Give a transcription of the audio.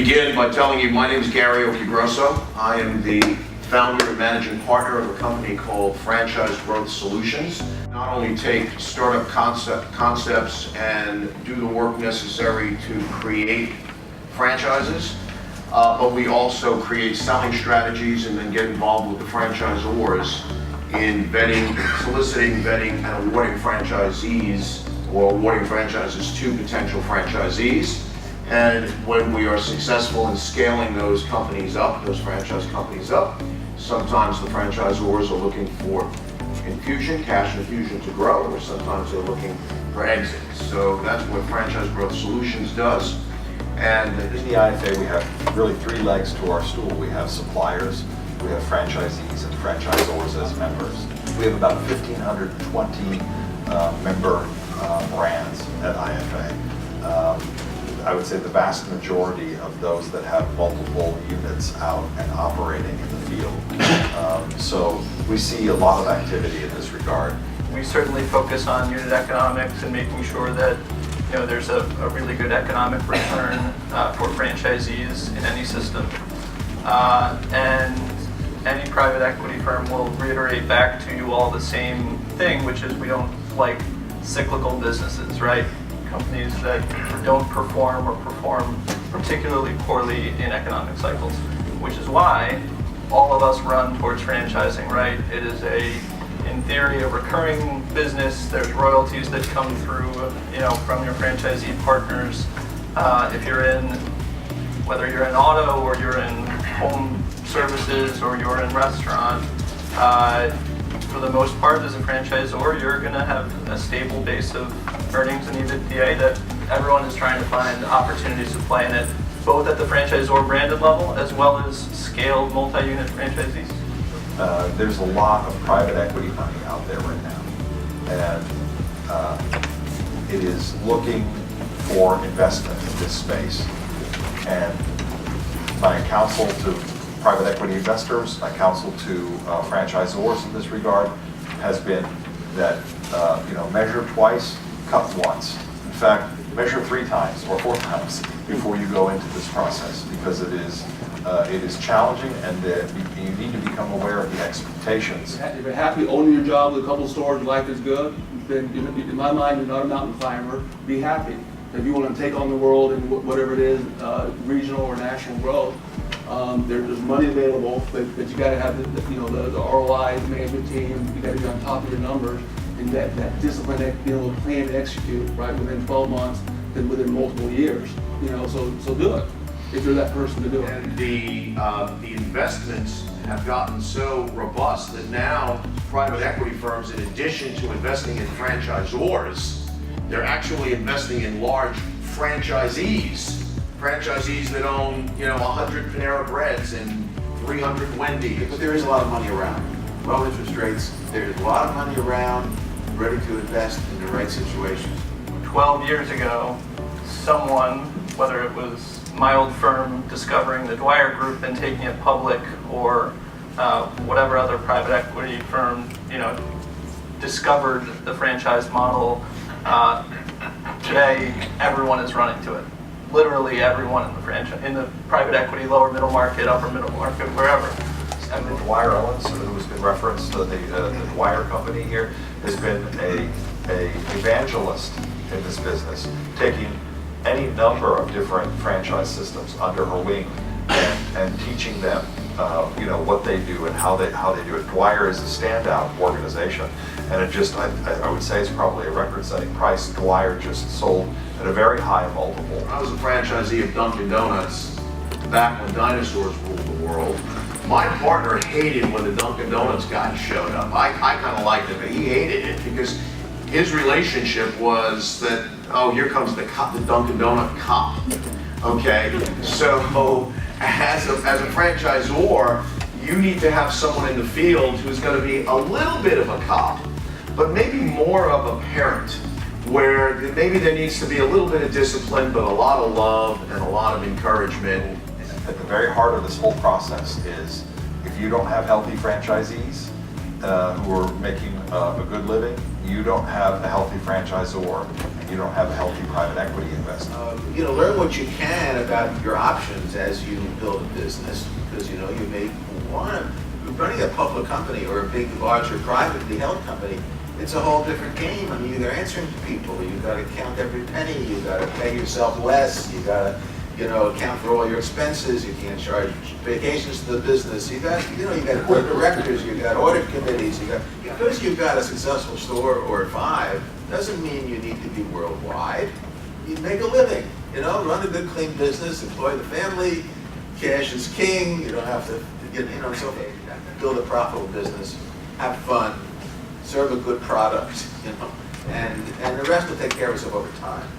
begin by telling you my name is Gary Occhigrosso. I am the founder and managing partner of a company called Franchise Growth Solutions. Not only take startup concepts and do the work necessary to create franchises, but we also create selling strategies and then get involved with the franchisors in vetting, soliciting, vetting, and awarding franchisees or awarding franchises to potential franchisees. And when we are successful in scaling those companies up, those franchise companies up, sometimes the franchisors are looking for infusion, cash infusion to grow, or sometimes they're looking for exits. So that's what Franchise Growth Solutions does. And in the IFA, we have really three legs to our stool. We have suppliers, we have franchisees, and franchisors as members. We have about 1,520 member brands at IFA. I would say the vast majority of those that have multiple units out and operating in the field. So we see a lot of activity in this regard. We certainly focus on unit economics and making sure that there's a really good economic return for franchisees in any system. And any private equity firm will reiterate back to you all the same thing, which is we don't like cyclical businesses, right? Companies that don't perform or perform particularly poorly in economic cycles, which is why all of us run towards franchising, right? It is in theory, a recurring business. There's royalties that come through, from your franchisee partners. If you're whether you're in auto or you're in home services or you're in restaurant, for the most part, as a franchisor, you're going to have a stable base of earnings and EBITDA that everyone is trying to find opportunities to play in it, both at the franchisor branded level as well as scaled multi-unit franchisees. There's a lot of private equity money out there right now, and it is looking for investment in this space. And my counsel to private equity investors, my counsel to franchisors in this regard has been that measure twice, cut once. In fact, measure 3 times or 4 times before you go into this process, because it is challenging, and you need to become aware of the expectations. If you're happy owning your job with a couple of stores, life is good, then in my mind, you're not a mountain climber. Be happy. If you want to take on the world and whatever it is, regional or national growth, there's money available, but you got to have the ROI management team. You got to be on top of your numbers, and that discipline, plan and execute right within 12 months, then within multiple years. So do it if you're that person to do it. And the investments have gotten so robust that now private equity firms, in addition to investing in franchisors, they're actually investing in large franchisees that own 100 Panera Breads and 300 Wendy's. But there is a lot of money around. Low interest rates, there's a lot of money around, ready to invest in the right situations. 12 years ago, someone, whether it was my old firm discovering the Dwyer Group and taking it public, or whatever other private equity firm, discovered the franchise model, today everyone is running to it. Literally everyone in the private equity, lower middle market, upper middle market, wherever. And the Dwyer Owens, who's been referenced, the Dwyer company here, has been a evangelist in this business, taking any number of different franchise systems under her wing and teaching them what they do and how they do it. Dwyer is a standout organization, and I would say it's probably a record-setting price. Dwyer just sold at a very high multiple. I was a franchisee of Dunkin' Donuts back when dinosaurs ruled the world. My partner hated when the Dunkin' Donuts guy showed up. I kind of liked it, but he hated it because his relationship was that, oh, here comes the Dunkin' Donut cop. Okay, so as a franchisor, you need to have someone in the field who's going to be a little bit of a cop, but maybe more of a parent, where maybe there needs to be a little bit of discipline, but a lot of love and a lot of encouragement. At the very heart of this whole process is, if you don't have healthy franchisees who are making a good living, you don't have a healthy franchisor. you don't have a healthy private equity investment. Learn what you can about your options as you build a business, because, you may want to, running a public company or a big, larger privately held company, it's a whole different game. I mean, you're answering to people, you've got to count every penny, you've got to pay yourself less, you've got to, account for all your expenses, you can't charge vacations to the business, you got board of directors, you've got audit committees, because you've got a successful store or 5, doesn't mean you need to be worldwide. You make a living, run a good, clean business, employ the family, cash is king, you don't have to, so build a profitable business, have fun, serve a good product, and the rest will take care of itself over time.